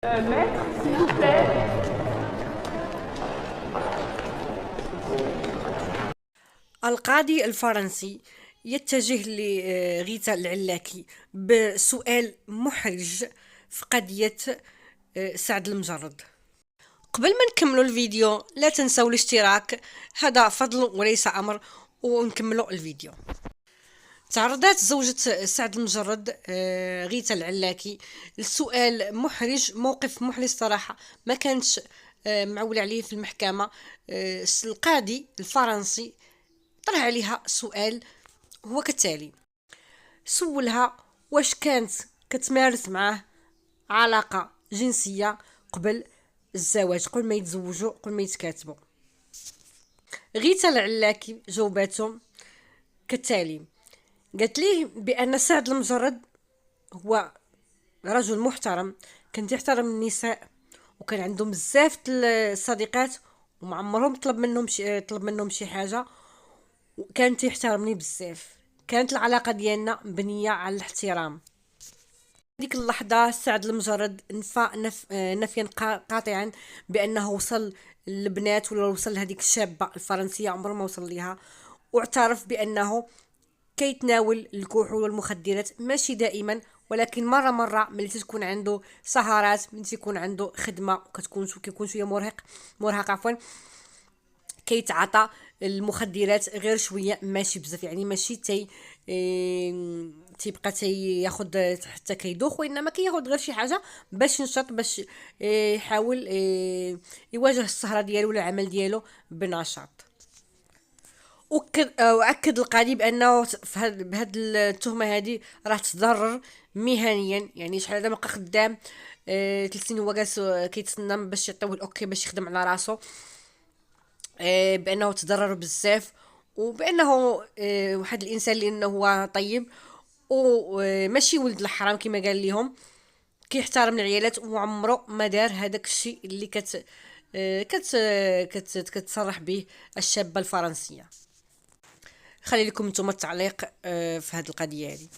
Maître, s'il vous plaît. القاضي الفرنسي يتجه لغيتا العلاكي بسؤال محرج في قضية سعد المجرد. قبل ما نكملوا الفيديو لا تنسوا الاشتراك، هذا فضل وليس أمر، ونكملوا الفيديو. تعرضت زوجة سعد المجرد غيتا العلاكي لسؤال محرج، موقف محرج صراحة ما كانش معول عليه في المحكمة. القاضي الفرنسي طرح عليها سؤال هو كالتالي: سولها واش كانت كتمارس معاه علاقة جنسية قبل الزواج، قبل ما يتزوجوا، قبل ما يتكاتبوا. غيتا العلاكي جاوباتهم كالتالي: قالت ليه بأن سعد المجرد هو رجل محترم، كان يحترم النساء، وكان عندهم بزاف الصديقات، وما عمرهم طلب منهم شي حاجه، وكان تيحترمني بزاف. كانت العلاقه ديالنا مبنيه على الاحترام. ديك اللحظه سعد المجرد نفيا قاطعا بانه وصل للبنات ولا وصل لهذيك الشابه الفرنسيه، عمره ما وصل ليها، واعترف بانه كيتناول الكحول والمخدرات، ماشي دائما ولكن مره ملي تكون عنده سهرات، ملي تكون عنده خدمه كيكون شويه مرهق عفوا، كيتعاطى المخدرات غير شويه ماشي بزاف، يعني ماشي تيبقى تياخد حتى كيدوخ، وانما كياخد غير شي حاجه باش ينشط، باش يحاول يواجه السهره ديالو ولا العمل ديالو بنشاط. واكد القاضي بانه بهاد التهمه هذه راه تضرر مهنيا، يعني شحال هذا بقى خدام 3 سنين هو جالس كيتسنى باش يعطيوه الاوكي باش يخدم على راسو، بانه تضرر بزاف، وبانه واحد الانسان لانه هو طيب وماشي ولد الحرام كما قال لهم، كيحترم العيالات، وعمره ما دار هذاك الشيء اللي كتصرح به الشابه الفرنسيه. خلي لكم نتوما التعليق في هذه القضيه هذه.